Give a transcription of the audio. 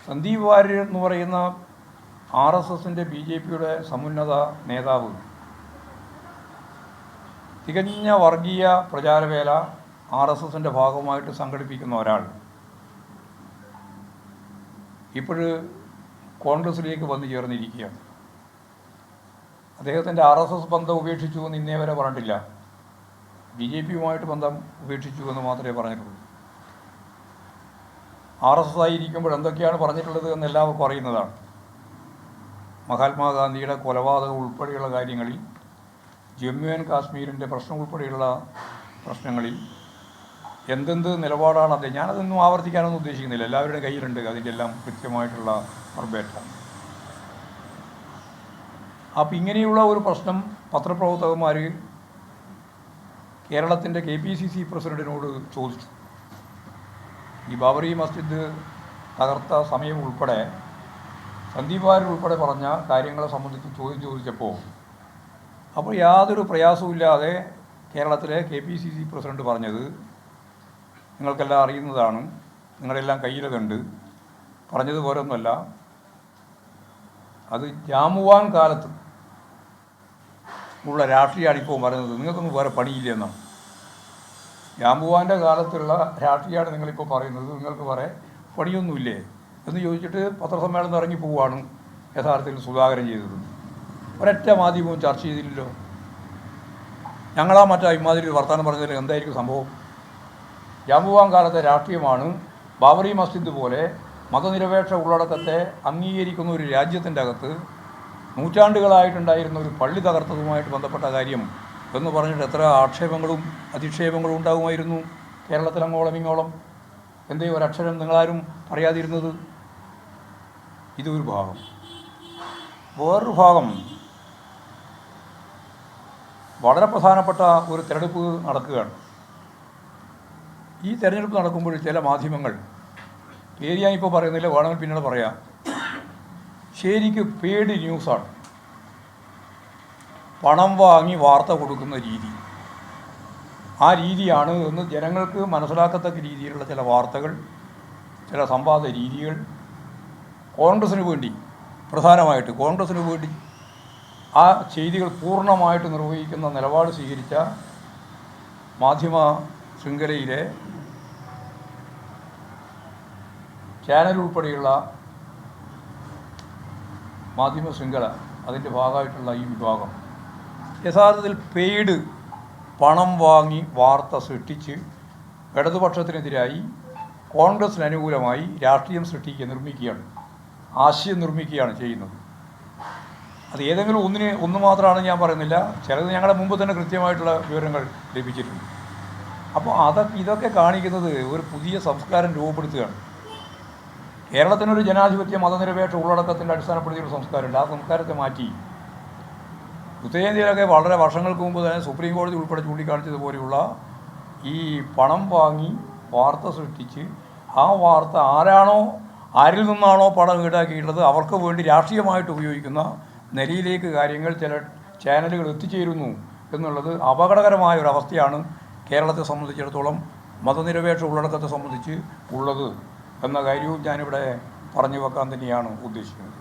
സന്ദീപ് വാര്യർ എന്ന് പറയുന്ന RSSൻ്റെ BJPയുടെ സമുന്നത നേതാവ് തികഞ്ഞ വർഗീയ പ്രചാരവേല RSSൻ്റെ ഭാഗമായിട്ട് സംഘടിപ്പിക്കുന്ന ഒരാൾ ഇപ്പോഴ് കോൺഗ്രസിലേക്ക് വന്നു ചേർന്നിരിക്കുകയാണ്. അദ്ദേഹത്തിൻ്റെ RSS ബന്ധം ഉപേക്ഷിച്ചു എന്ന് ഇന്നേ വരെ പറഞ്ഞിട്ടില്ല. BJPയുമായിട്ട് ബന്ധം ഉപേക്ഷിച്ചു എന്ന് മാത്രമേ പറഞ്ഞിട്ടുള്ളൂ. RSS ആയിരിക്കുമ്പോൾ എന്തൊക്കെയാണ് പറഞ്ഞിട്ടുള്ളത് എന്ന് എല്ലാവർക്കും അറിയുന്നതാണ്. മഹാത്മാഗാന്ധിയുടെ കൊലപാതകം ഉൾപ്പെടെയുള്ള കാര്യങ്ങളിൽ, ജമ്മു ആൻഡ് കാശ്മീരിൻ്റെ പ്രശ്നം ഉൾപ്പെടെയുള്ള പ്രശ്നങ്ങളിൽ എന്തെന്ത് നിലപാടാണ് അദ്ദേഹം. ഞാനതൊന്നും ആവർത്തിക്കാനൊന്നും ഉദ്ദേശിക്കുന്നില്ല, എല്ലാവരുടെ കയ്യിലുണ്ട് അതിൻ്റെ എല്ലാം കൃത്യമായിട്ടുള്ള വർബേറ്റാണ്. അപ്പോൾ ഇങ്ങനെയുള്ള ഒരു പ്രശ്നം പത്രപ്രവർത്തകന്മാർ കേരളത്തിൻ്റെ KPCC പ്രസിഡന്റിനോട് ചോദിച്ചു. ഈ ബാബറി മസ്ജിദ് തകർത്ത സമയം ഉൾപ്പെടെ സന്ദീപ് വാര്യർ ഉൾപ്പെടെ പറഞ്ഞ കാര്യങ്ങളെ സംബന്ധിച്ച് ചോദിച്ചപ്പോൾ അപ്പോൾ യാതൊരു പ്രയാസവുമില്ലാതെ കേരളത്തിലെ KPCC പ്രസിഡന്റ് പറഞ്ഞത്, നിങ്ങൾക്കെല്ലാം അറിയുന്നതാണ്, നിങ്ങളെല്ലാം കയ്യിലതുണ്ട്, പറഞ്ഞതുപോലെ ഒന്നുമല്ല, അത് ജാമുവാൻ കാലത്ത് ഉള്ള രാഷ്ട്രീയമാണ് ഇപ്പോൾ പറയുന്നത്, നിങ്ങൾക്കൊന്നും വേറെ പണിയില്ല എന്നാണ്. ജാമ്പുവാൻ്റെ കാലത്തുള്ള രാഷ്ട്രീയമാണ് നിങ്ങളിപ്പോൾ പറയുന്നത്, നിങ്ങൾക്ക് വേറെ പണിയൊന്നുമില്ലേ എന്ന് ചോദിച്ചിട്ട് പത്രസമ്മേളനം ഇറങ്ങി പോവുകയാണ് യഥാർത്ഥത്തിൽ സുധാകരൻ ചെയ്തത്. ഒരൊറ്റ മാധ്യമവും ചർച്ച ചെയ്തില്ലല്ലോ. ഞങ്ങളാ മറ്റേ ഇമാതിരി വർത്തമാനം പറഞ്ഞതിൽ എന്തായിരിക്കും സംഭവം? ജാമ്പുവാൻ കാലത്തെ രാഷ്ട്രീയമാണ് ബാബറി മസ്ജിദ് പോലെ മതനിരപേക്ഷ ഉള്ളടക്കത്തെ അംഗീകരിക്കുന്ന ഒരു രാജ്യത്തിൻ്റെ അകത്ത് നൂറ്റാണ്ടുകളായിട്ടുണ്ടായിരുന്ന ഒരു പള്ളി തകർത്തതുമായിട്ട് ബന്ധപ്പെട്ട കാര്യം എന്ന് പറഞ്ഞിട്ട് എത്ര ആക്ഷേപങ്ങളും അധിക്ഷേപങ്ങളും ഉണ്ടാകുമായിരുന്നു കേരളത്തിലങ്ങോളം ഇങ്ങോളം. എന്തേ ഒരക്ഷരം നിങ്ങളാരും അറിയാതിരുന്നത്? ഇതൊരു ഭാഗം. വേറൊരു ഭാഗം, വളരെ പ്രധാനപ്പെട്ട ഒരു തിരഞ്ഞെടുപ്പ് നടക്കുകയാണ്. ഈ തിരഞ്ഞെടുപ്പ് നടക്കുമ്പോൾ ചില മാധ്യമങ്ങൾ, പേര് ഞാനിപ്പോൾ പറയുന്നില്ല, വേണമെങ്കിൽ പിന്നീട് പറയാം, ശരിക്ക് പെയ്ഡ് ന്യൂസാണ്, പണം വാങ്ങി വാർത്ത കൊടുക്കുന്ന രീതി. ആ രീതിയാണ് എന്ന് ജനങ്ങൾക്ക് മനസ്സിലാക്കത്തക്ക രീതിയിലുള്ള ചില വാർത്തകൾ, ചില സംവാദ രീതികൾ കോൺഗ്രസ്സിന് വേണ്ടി, പ്രധാനമായിട്ട് കോൺഗ്രസ്സിന് വേണ്ടി ആ ചെയ്തികൾ പൂർണ്ണമായിട്ട് നിർവഹിക്കുന്ന നിലപാട് സ്വീകരിച്ച മാധ്യമ ശൃംഖലയിലെ ചാനൽ ഉൾപ്പെടെയുള്ള മാധ്യമ ശൃംഖല, അതിൻ്റെ ഭാഗമായിട്ടുള്ള ഈ വിഭാഗം യഥാർത്ഥത്തിൽ പെയ്ഡ് പണം വാങ്ങി വാർത്ത സൃഷ്ടിച്ച് ഇടതുപക്ഷത്തിനെതിരായി കോൺഗ്രസിന് അനുകൂലമായി രാഷ്ട്രീയം നിർമ്മിക്കുകയാണ്, ആശയം നിർമ്മിക്കുകയാണ് ചെയ്യുന്നത്. അത് ഏതെങ്കിലും ഒന്ന് മാത്രമാണ് ഞാൻ പറയുന്നില്ല, ചിലത് ഞങ്ങളുടെ മുമ്പ് തന്നെ കൃത്യമായിട്ടുള്ള വിവരങ്ങൾ ലഭിച്ചിട്ടുണ്ട്. അപ്പോൾ ഇതൊക്കെ കാണിക്കുന്നത് ഒരു പുതിയ സംസ്കാരം രൂപപ്പെടുത്തുകയാണ്. കേരളത്തിനൊരു ജനാധിപത്യ മതനിരപേക്ഷ ഉള്ളടക്കത്തിൻ്റെ അടിസ്ഥാനപ്പെടുത്തിയൊരു സംസ്കാരമുണ്ട്. ആ സംസ്കാരത്തെ മാറ്റി ഉത്തരേന്ത്യയിലൊക്കെ വളരെ വർഷങ്ങൾക്ക് മുമ്പ് തന്നെ സുപ്രീം കോടതി ഉൾപ്പെടെ ചൂണ്ടിക്കാണിച്ചതുപോലെയുള്ള ഈ പണം വാങ്ങി വാർത്ത സൃഷ്ടിച്ച് ആ വാർത്ത ആരിൽ നിന്നാണോ പണം ഈടാക്കിയിട്ടുള്ളത് അവർക്ക് വേണ്ടി രാഷ്ട്രീയമായിട്ട് ഉപയോഗിക്കുന്ന നിലയിലേക്ക് കാര്യങ്ങൾ ചില ചാനലുകൾ എത്തിച്ചേരുന്നു എന്നുള്ളത് അപകടകരമായ ഒരു അവസ്ഥയാണ് കേരളത്തെ സംബന്ധിച്ചിടത്തോളം മതനിരപേക്ഷ ഉള്ളടക്കത്തെ സംബന്ധിച്ച് ഉള്ളത് എന്ന കാര്യവും ഞാനിവിടെ പറഞ്ഞു വെക്കാൻ തന്നെയാണ് ഉദ്ദേശിക്കുന്നത്.